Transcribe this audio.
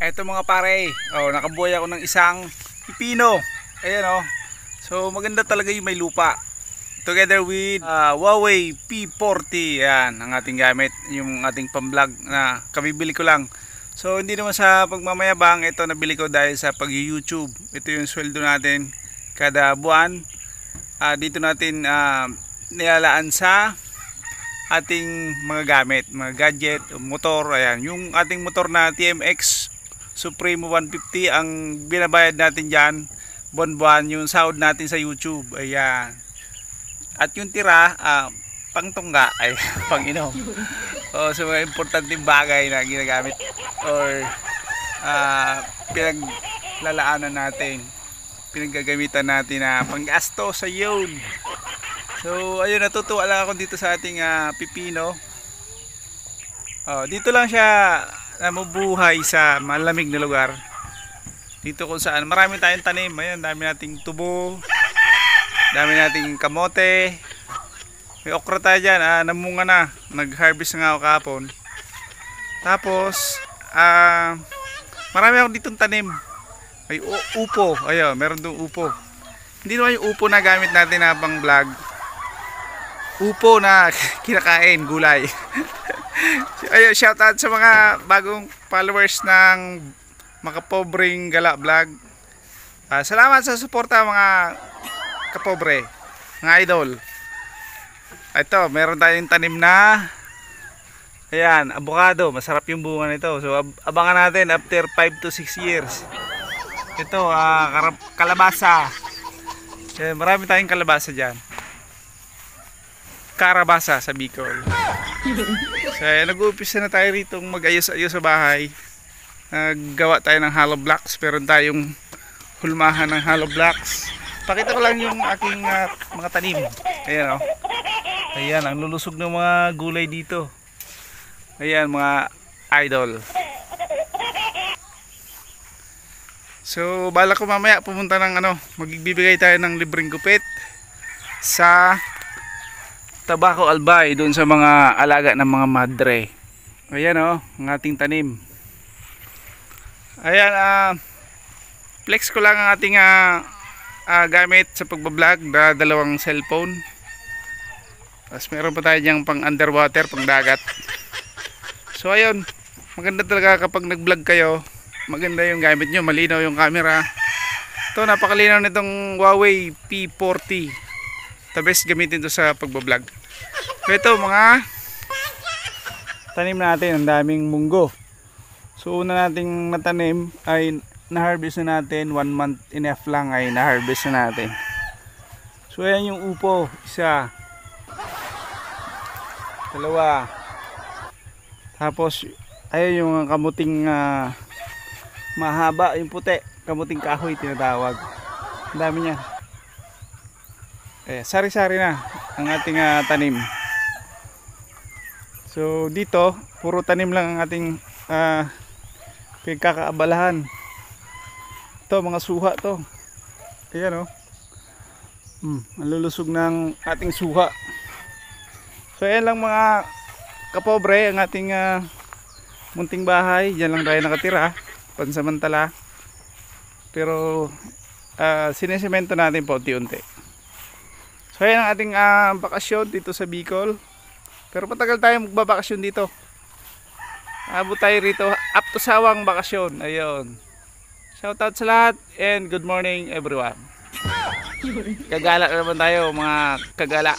Eto mga pare, nakabuhay ako ng isang pipino. Ayan So maganda talaga yung may lupa. Together with Huawei P40. Ayan, ang ating gamit. Yung ating pamblog na kabibili ko lang. So hindi naman sa pagmamayabang. Ito nabili ko dahil sa pag-YouTube. Ito yung sweldo natin kada buwan. Dito natin nilalaan sa ating mga gamit, mga gadget, motor. Ayan, yung ating motor na TMX Supremo 150 ang binabayad natin dyan buwan-buwan, yung sahod natin sa YouTube. Ayan, at yung tira pangtungga ay pang-inom. So mga importanteng bagay na ginagamit or pinaglalaanan natin, pinaggagamitan natin na panggasto sa yun. So ayun, natutuwa lang ako dito sa ating pipino. Dito lang siya namubuhay sa malamig na lugar. Dito kung saan marami tayong tanim. Ayun, dami nating tubo, dami nating kamote, may okra tayo dyan. Namunga na, nag-harvest nga ako kahapon. Tapos marami ako ditong tanim. May upo. Ayun, meron doon upo. Hindi naman yung upo na gamit natin na pang vlog. Upo na kinakain, gulay. Ayun, shout out sa mga bagong followers ng Makapobreng Gala Vlog. Salamat sa suporta mga kapobre, mga idol. Ito, meron tayong tanim na ayan, avocado. Masarap yung bunga nito. So abangan natin after 5 to 6 years. Ito, kalabasa. Marami tayong kalabasa dyan. Karabasa sa Bicol. So, nag-uumpisa na tayo rito mag-ayos-ayos sa bahay. Naggawa tayo ng hollow blocks. Meron tayong hulmahan ng hollow blocks. Pakita ko lang yung aking mga tanim. Ayan Ayan, ang lulusog ng mga gulay dito. Ayan mga idol. So bala ko mamaya pumunta ng magbibigay tayo ng libreng gupit sa Tabaco Albay, doon sa mga alaga ng mga madre. Ayan ang ating tanim. Ayan, flex ko lang ang ating gamit sa pagbablog na dalawang cellphone. Tapos meron pa tayo diyang pang underwater, pang dagat. So ayun, maganda talaga kapag nag-vlog kayo. Maganda yung gamit nyo, malinaw yung camera. Ito, napakalinaw nitong Huawei P40. The best gamitin to sa pagbablog. So ito mga tanim natin, ang daming munggo. So una nating natanim ay na-harvest na natin, 1 month enough lang ay na-harvest na natin. So ayan yung upo, isa, dalawa. Tapos ayan yung kamuting mahaba, yung puti, kamuting kahoy tinatawag. Ang dami niya. Sari-sari na ang ating tanim. So dito puro tanim lang ang ating pagkakaabalahan. Ito mga suha to. Ayan ang lulusog ng ating suha. So ayan lang mga kapobre, ang ating munting bahay. Diyan lang tayo nakatira pansamantala. Pero sinesemento natin po unti-unti. So ayan ang ating bakasyon dito sa Bicol. Pero matagal tayo magbabakasyon dito. Abot tayo rito up to sawang bakasyon. Ayun. Shout out sa lahat and good morning everyone. Kagala naman tayo mga kagala.